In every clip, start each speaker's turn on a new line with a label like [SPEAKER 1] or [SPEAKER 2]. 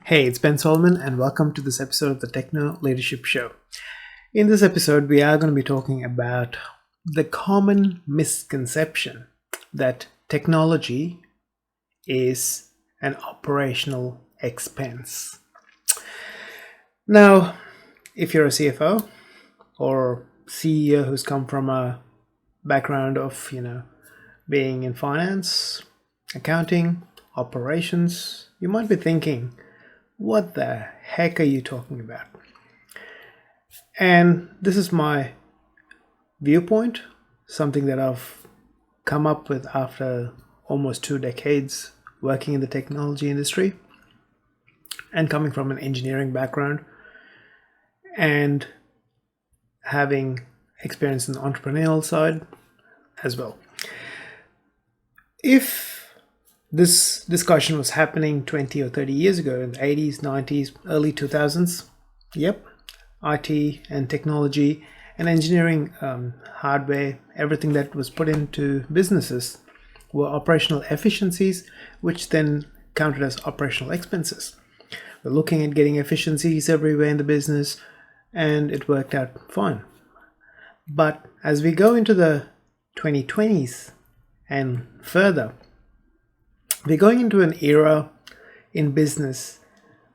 [SPEAKER 1] Hey, it's Ben Solomon, and welcome to this episode of the Techno Leadership Show. In this episode, we are going to be talking about the common misconception that technology is an operational expense. Now, if you're a CFO or CEO who's come from a background of, being in finance, accounting, operations, you might be thinking, what the heck are you talking about? And this is my viewpoint, something that I've come up with after almost 2 decades working in the technology industry and coming from an engineering background and having experience in the entrepreneurial side as well. If this discussion was happening 20 or 30 years ago in the 80s, 90s, early 2000s, IT and technology and engineering, hardware, everything that was put into businesses were operational efficiencies, which then counted as operational expenses. We're looking at getting efficiencies everywhere in the business, and it worked out fine. But as we go into the 2020s and further, we're going into an era in business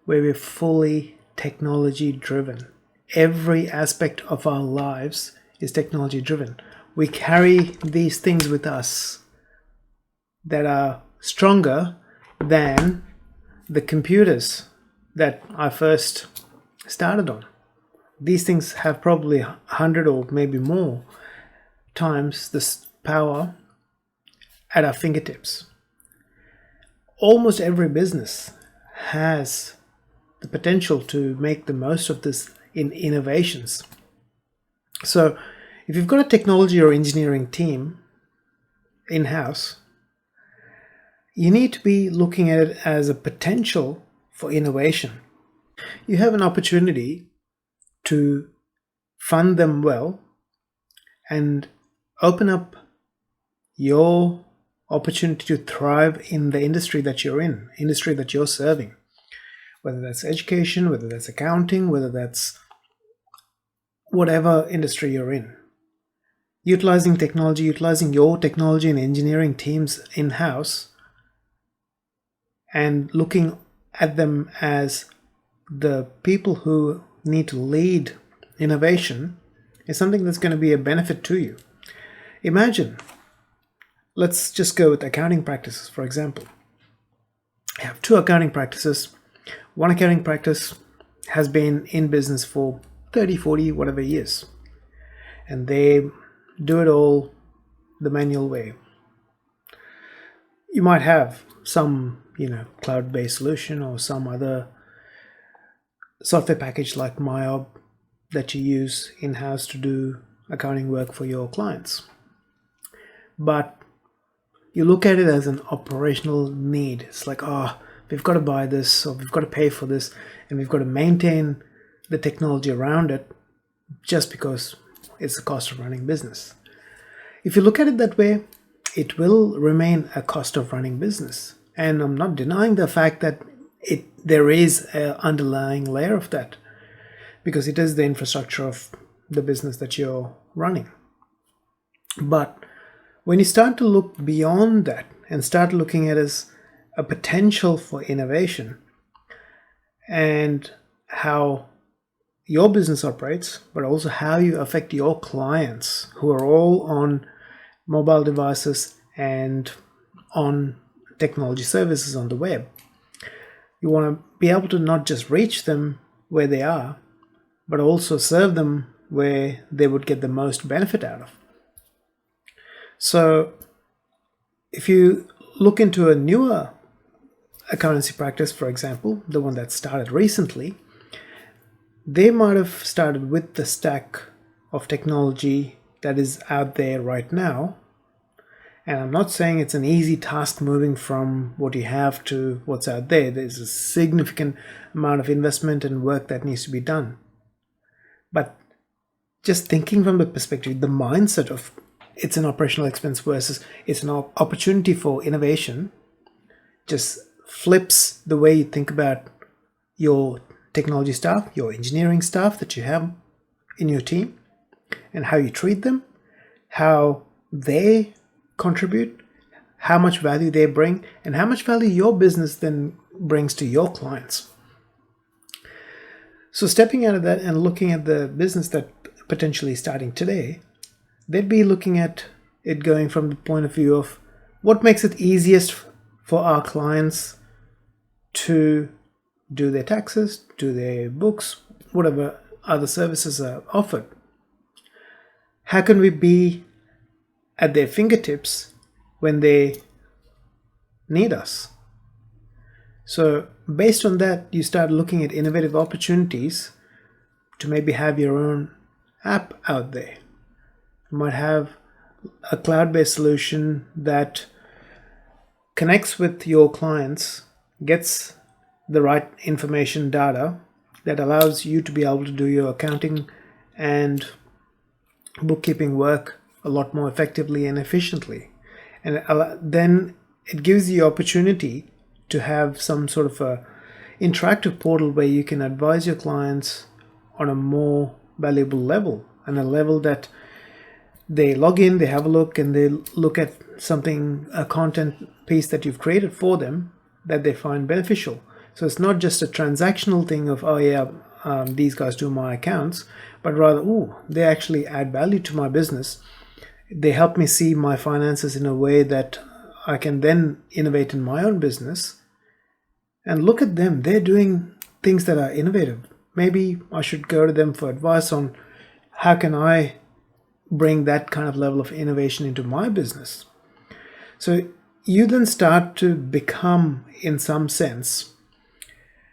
[SPEAKER 1] where we're fully technology driven. Every aspect of our lives is technology driven. We carry these things with us that are stronger than the computers that I first started on. These things have probably 100 or maybe more times this power at our fingertips. Almost every business has the potential to make the most of this in innovations. So if you've got a technology or engineering team in-house, you need to be looking at it as a potential for innovation. You have an opportunity to fund them well and open up your opportunity to thrive in the industry that you're in, industry that you're serving, whether that's education, whether that's accounting, whether that's whatever industry you're in. Utilizing technology, utilizing your technology and engineering teams in-house and looking at them as the people who need to lead innovation is something that's going to be a benefit to you. Imagine, let's just go with accounting practices, for example. I have 2 accounting practices. One accounting practice has been in business for 30, 40, whatever years. And they do it all the manual way. You might have some, cloud-based solution or some other software package like MyOb that you use in-house to do accounting work for your clients. But you look at it as an operational need. It's like, we've got to buy this, or we've got to pay for this, and we've got to maintain the technology around it just because it's the cost of running business. If you look at it that way, it will remain a cost of running business. And I'm not denying the fact that there is an underlying layer of that, because it is the infrastructure of the business that you're running. But when you start to look beyond that and start looking at it as a potential for innovation and how your business operates, but also how you affect your clients who are all on mobile devices and on technology services on the web, you want to be able to not just reach them where they are, but also serve them where they would get the most benefit out of. So if you look into a newer accountancy practice, for example, the one that started recently, they might have started with the stack of technology that is out there right now. And I'm not saying it's an easy task moving from what you have to what's out there. There's a significant amount of investment and work that needs to be done. But just thinking from the perspective, the mindset of it's an operational expense versus it's an opportunity for innovation just flips the way you think about your technology staff, your engineering staff that you have in your team, and how you treat them, how they contribute, how much value they bring, and how much value your business then brings to your clients. So stepping out of that and looking at the business that potentially starting today, they'd be looking at it going from the point of view of what makes it easiest for our clients to do their taxes, do their books, whatever other services are offered. How can we be at their fingertips when they need us? So based on that, you start looking at innovative opportunities to maybe have your own app out there. You might have a cloud-based solution that connects with your clients, gets the right information data that allows you to be able to do your accounting and bookkeeping work a lot more effectively and efficiently. And then it gives you the opportunity to have some sort of a interactive portal where you can advise your clients on a more valuable level, and a level that they log in, they have a look, and they look at something, a content piece that you've created for them that they find beneficial. So it's not just a transactional thing of, oh yeah, these guys do my accounts, but rather, they actually add value to my business. They help me see my finances in a way that I can then innovate in my own business. And look at them, they're doing things that are innovative. Maybe I should go to them for advice on how can I bring that kind of level of innovation into my business. So you then start to become, in some sense,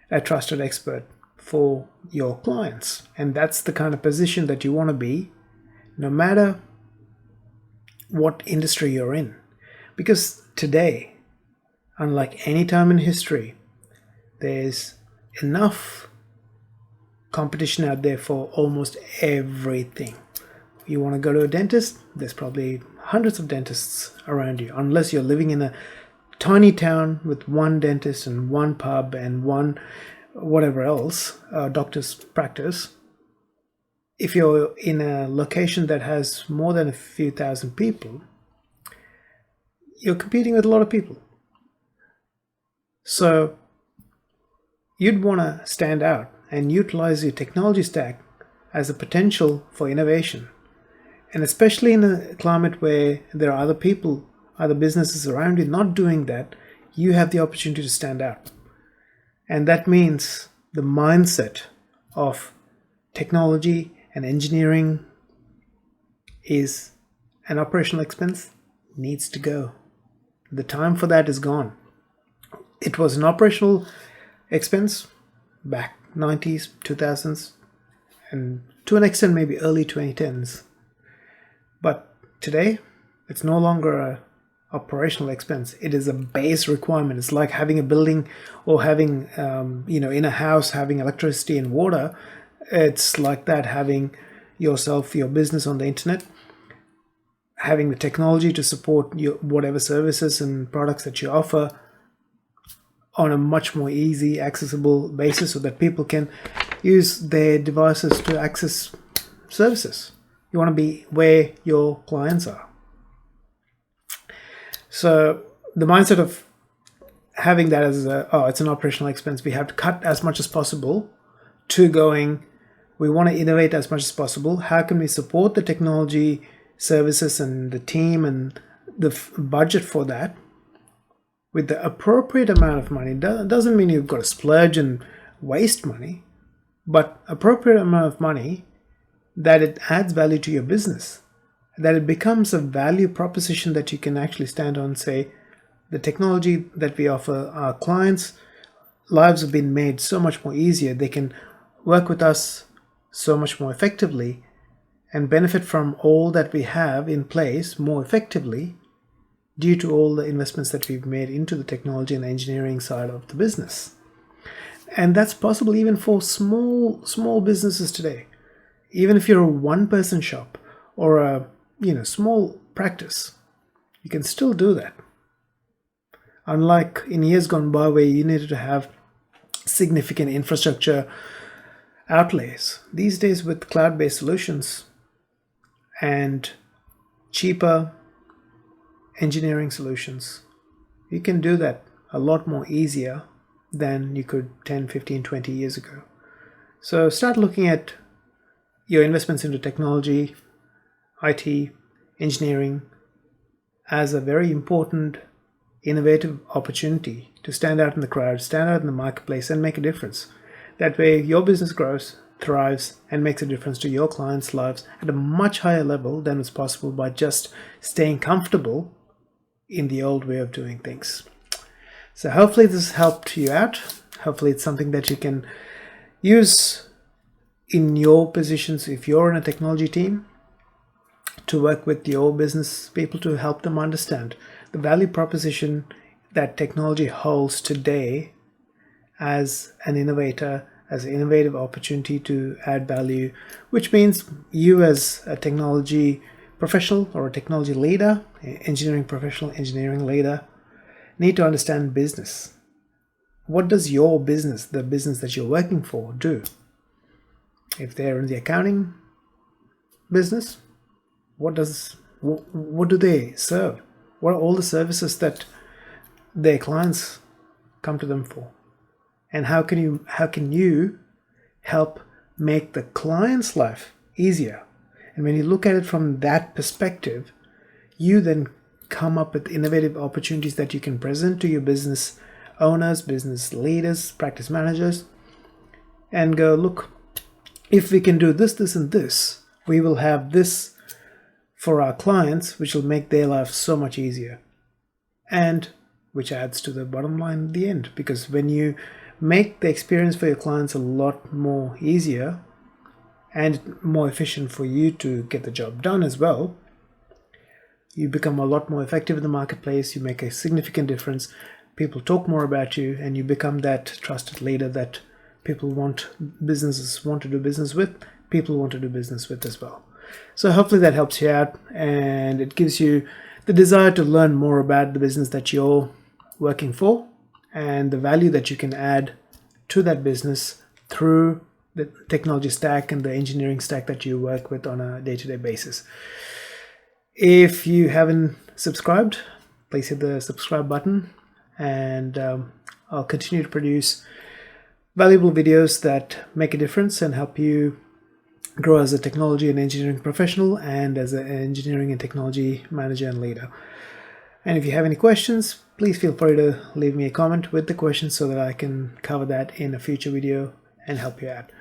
[SPEAKER 1] a trusted expert for your clients. And that's the kind of position that you want to be, no matter what industry you're in. Because today, unlike any time in history, there's enough competition out there for almost everything. You want to go to a dentist, there's probably hundreds of dentists around you, unless you're living in a tiny town with one dentist and one pub and one whatever else, doctor's practice. If you're in a location that has more than a few thousand people, you're competing with a lot of people. So you'd want to stand out and utilize your technology stack as a potential for innovation. And especially in a climate where there are other people, other businesses around you not doing that, you have the opportunity to stand out. And that means the mindset of technology and engineering is an operational expense, needs to go. The time for that is gone. It was an operational expense back 90s, 2000s, and to an extent maybe early 2010s. But today, it's no longer a operational expense. It is a base requirement. It's like having a building or having, in a house, having electricity and water. It's like that, having yourself, your business on the internet, having the technology to support your whatever services and products that you offer on a much more easy, accessible basis so that people can use their devices to access services. You want to be where your clients are. So the mindset of having that as it's an operational expense, we have to cut as much as possible, to going, we want to innovate as much as possible. How can we support the technology services and the team and the budget for that with the appropriate amount of money? It doesn't mean you've got to splurge and waste money, but appropriate amount of money that it adds value to your business, that it becomes a value proposition that you can actually stand on and say, the technology that we offer our clients, lives have been made so much more easier. They can work with us so much more effectively and benefit from all that we have in place more effectively due to all the investments that we've made into the technology and engineering side of the business. And that's possible even for small businesses today. Even if you're a one-person shop or a small practice, you can still do that. Unlike in years gone by where you needed to have significant infrastructure outlays. These days, with cloud-based solutions and cheaper engineering solutions, you can do that a lot more easier than you could 10, 15, 20 years ago. So start looking at your investments into technology, IT, engineering as a very important, innovative opportunity to stand out in the crowd, stand out in the marketplace, and make a difference. That way, your business grows, thrives, and makes a difference to your clients' lives at a much higher level than was possible by just staying comfortable in the old way of doing things. So hopefully this helped you out. Hopefully it's something that you can use in your positions if you're in a technology team, to work with your business people to help them understand the value proposition that technology holds today as an innovator, as an innovative opportunity to add value, which means you as a technology professional or a technology leader, engineering professional, engineering leader, need to understand business. What does your business, the business that you're working for, do? If they're in the accounting business, what do they serve? What are all the services that their clients come to them for? And how can you help make the client's life easier? And when you look at it from that perspective, you then come up with innovative opportunities that you can present to your business owners, business leaders, practice managers, and go, look, if we can do this, this, and this, we will have this for our clients, which will make their life so much easier, and which adds to the bottom line at the end. Because when you make the experience for your clients a lot more easier and more efficient for you to get the job done as well, you become a lot more effective in the marketplace, you make a significant difference, people talk more about you, and you become that trusted leader that businesses want to do business with, people want to do business with as well. So hopefully that helps you out, and it gives you the desire to learn more about the business that you're working for and the value that you can add to that business through the technology stack and the engineering stack that you work with on a day-to-day basis. If you haven't subscribed, please hit the subscribe button, and I'll continue to produce valuable videos that make a difference and help you grow as a technology and engineering professional and as an engineering and technology manager and leader. And if you have any questions, please feel free to leave me a comment with the questions so that I can cover that in a future video and help you out.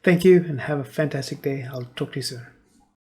[SPEAKER 1] Thank you and have a fantastic day. I'll talk to you soon.